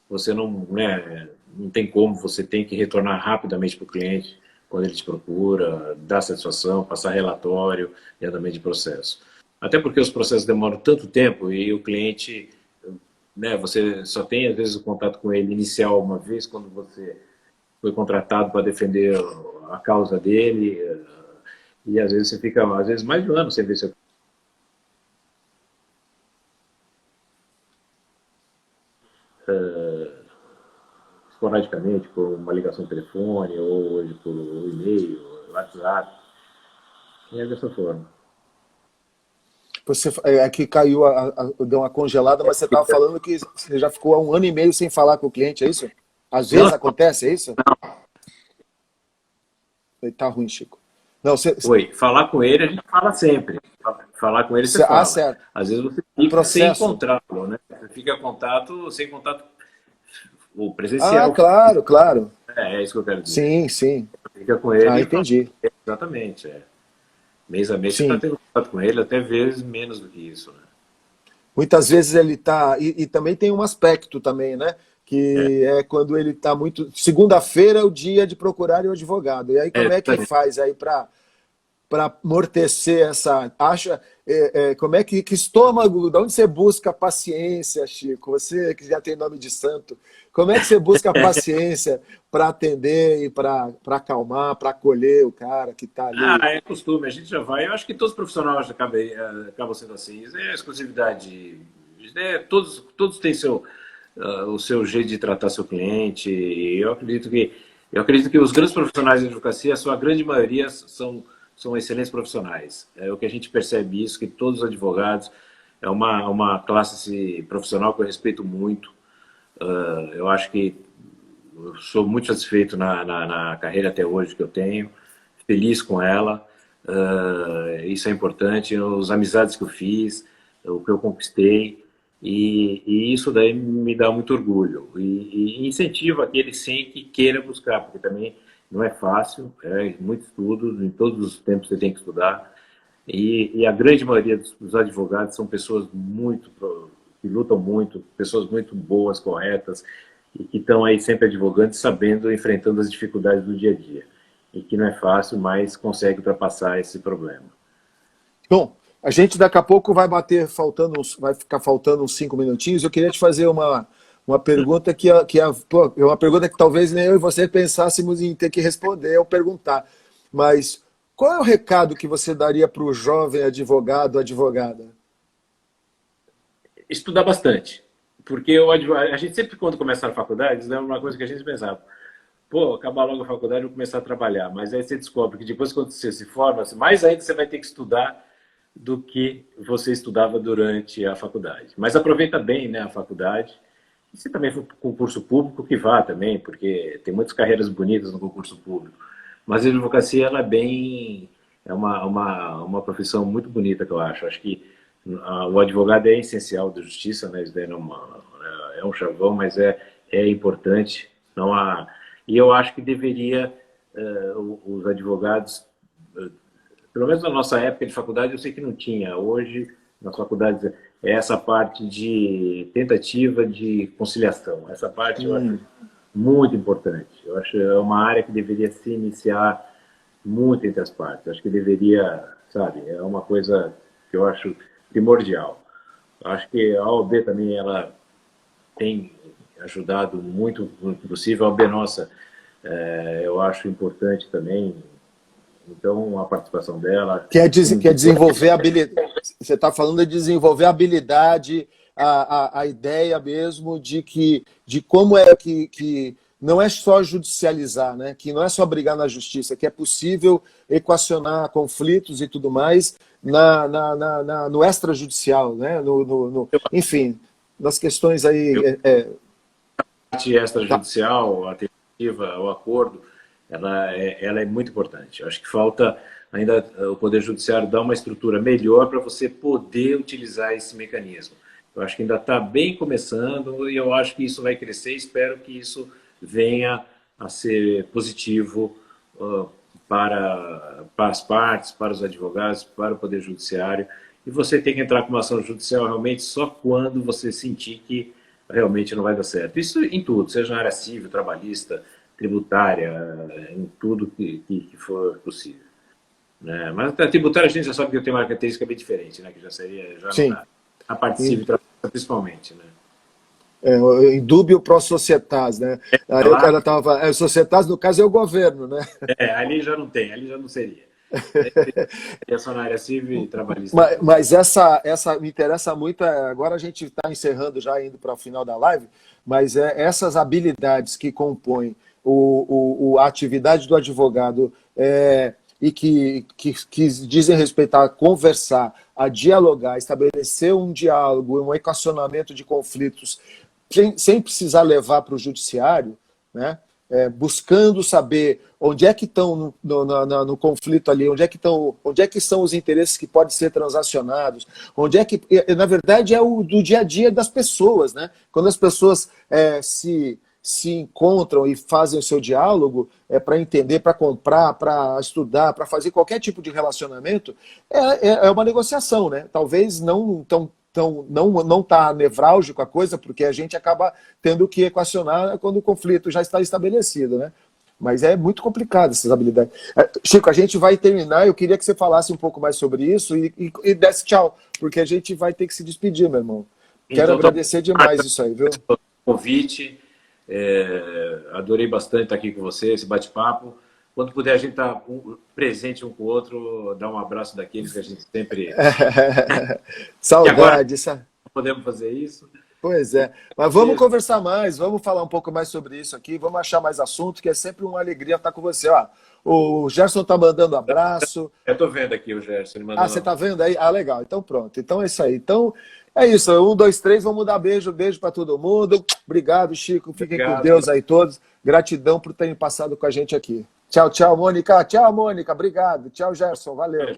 Você não, né, não tem como, você tem que retornar rapidamente para o cliente quando ele te procura, dar satisfação, passar relatório e andamento de processo. Até porque os processos demoram tanto tempo e o cliente, né, você só tem às vezes o contato com ele inicial uma vez quando você foi contratado para defender a causa dele, e às vezes você fica, às vezes, mais de um ano sem ver seu esporadicamente por uma ligação telefone, ou hoje por e-mail, WhatsApp, e é dessa forma. Você, é que caiu, deu uma congelada, mas você estava falando que você já ficou há um ano e meio sem falar com o cliente, é isso? Às vezes Não, acontece, é isso? Tá ruim, Chico. Não, oi, falar com ele a gente fala sempre. Falar com ele você fala. certo. Às vezes você O fica sem processo. encontrá-lo, né? Você fica contato, sem contato o Ah, presencial. claro, claro. É isso que eu quero dizer. Sim, sim. Fica com Ah, ele e fala. entendi. Exatamente, é. Mês a mês você está Sim. tendo contato com ele, até vezes menos do que isso, né? Muitas vezes ele está. E também tem um aspecto também, né? Que é quando ele está muito. Segunda-feira é o dia de procurar o advogado. E aí, como é que Exatamente. faz aí para amortecer essa. Acha. Como é que estômago. De onde você busca paciência, Chico? Você que já tem nome de santo. Como é que você busca paciência para atender e para acalmar, para acolher o cara que está ali? É costume, a gente já vai. Eu acho que todos os profissionais acabam sendo assim. Isso é exclusividade. Todos têm o seu jeito de tratar seu cliente. E eu acredito que os grandes profissionais de advocacia, a sua grande maioria são excelentes profissionais. É o que a gente percebe isso, que todos os advogados é uma classe profissional que eu respeito muito. Eu acho que eu sou muito satisfeito na carreira até hoje que eu tenho, feliz com ela. Isso é importante. As amizades que eu fiz, o que eu conquistei, e isso daí me dá muito orgulho. E incentiva aquele sim que queira buscar, porque também não é fácil, é muito estudo, em todos os tempos você tem que estudar. E a grande maioria dos advogados são pessoas que lutam muito, pessoas muito boas, corretas, e que estão aí sempre advogando, sabendo, enfrentando as dificuldades do dia a dia. E que não é fácil, mas consegue ultrapassar esse problema. Bom, a gente daqui a pouco vai ficar faltando uns 5 minutinhos. Eu queria te fazer uma pergunta pô, é uma pergunta que talvez nem eu e você pensássemos em ter que responder ou perguntar. Mas qual é o recado que você daria para o jovem advogado, advogada? Estudar bastante. Porque a gente sempre, quando começa na faculdade, é uma coisa que a gente pensava. pô, acabar logo a faculdade e vou começar a trabalhar. Mas aí você descobre que depois, quando você se forma, mais ainda você vai ter que estudar do que você estudava durante a faculdade. Mas aproveita bem, né, a faculdade. E se também for concurso público, que vá também, porque tem muitas carreiras bonitas no concurso público. Mas a advocacia, ela é uma profissão muito bonita, que eu acho. Acho que o advogado é essencial da justiça, né? Isso daí é um chavão, mas é importante. Não há, e eu acho que deveria, os advogados, pelo menos na nossa época de faculdade, eu sei que não tinha. Hoje, nas faculdades, é essa parte de tentativa de conciliação. Essa parte eu acho muito importante. Eu acho que é uma área que deveria se iniciar muito entre as partes. Acho que deveria, sabe, é uma coisa que eu acho primordial. Eu acho que a OAB também, ela tem ajudado muito no possível. A OAB nossa, eu acho importante também. Então, a participação dela... Quer desenvolver habilidade. Você está falando de desenvolver habilidade, a ideia mesmo de como é que não é só judicializar, né? Que não é só brigar na justiça, que é possível equacionar conflitos e tudo mais no extrajudicial, né? Enfim, nas questões aí... A parte extrajudicial, a tentativa, o acordo, ela é muito importante. Eu acho que falta ainda o Poder Judiciário dar uma estrutura melhor para você poder utilizar esse mecanismo. Eu acho que ainda está bem começando e eu acho que isso vai crescer. Espero que isso venha a ser positivo para as partes, para os advogados, para o Poder Judiciário. E você tem que entrar com uma ação judicial realmente só quando você sentir que realmente não vai dar certo. Isso em tudo, seja na área civil, trabalhista, tributária, em tudo que for possível. Né? Mas a tributária a gente já sabe que tem uma característica bem diferente, né? Que já seria a parte civil, principalmente. Né? Indúbio pro societas, né? Aí o cara tava... societas, no caso, é o governo, né? Ali já não tem, ali já não seria. É só na área civil e trabalhista. Mas essa me interessa muito. Agora a gente está encerrando já, indo para o final da live, mas essas habilidades que compõem a atividade do advogado e que dizem respeito a conversar, a dialogar, estabelecer um diálogo, um equacionamento de conflitos sem precisar levar para o judiciário, né? Buscando saber onde é que estão no conflito ali, onde é que são os interesses que podem ser transacionados, onde é que, na verdade, é do dia a dia das pessoas, né? Quando as pessoas se encontram e fazem o seu diálogo para entender, para comprar, para estudar, para fazer qualquer tipo de relacionamento, é uma negociação, né? Talvez não está nevrálgico a coisa, porque a gente acaba tendo que equacionar quando o conflito já está estabelecido, né? Mas é muito complicado essas habilidades. Chico, a gente vai terminar, eu queria que você falasse um pouco mais sobre isso e desse tchau, porque a gente vai ter que se despedir, meu irmão. Quero agradecer demais isso aí, viu? Convite, adorei bastante estar aqui com você, esse bate-papo. Quando puder, a gente estar presente um com o outro, dar um abraço daqueles que a gente sempre... Saudade. Agora, podemos fazer isso. Pois é. Mas vamos conversar mais, vamos falar um pouco mais sobre isso aqui, vamos achar mais assunto, que é sempre uma alegria estar com você. Ó, o Gerson está mandando abraço. Eu estou vendo aqui o Gerson. Ele você está vendo aí? Legal. Então pronto. Então é isso aí. Então é isso. 1, 2, 3, vamos dar beijo para todo mundo. Obrigado, Chico. Fiquem com Deus aí todos. Gratidão por terem passado com a gente aqui. Tchau, tchau, Mônica. Tchau, Mônica. Obrigado. Tchau, Gerson. Valeu.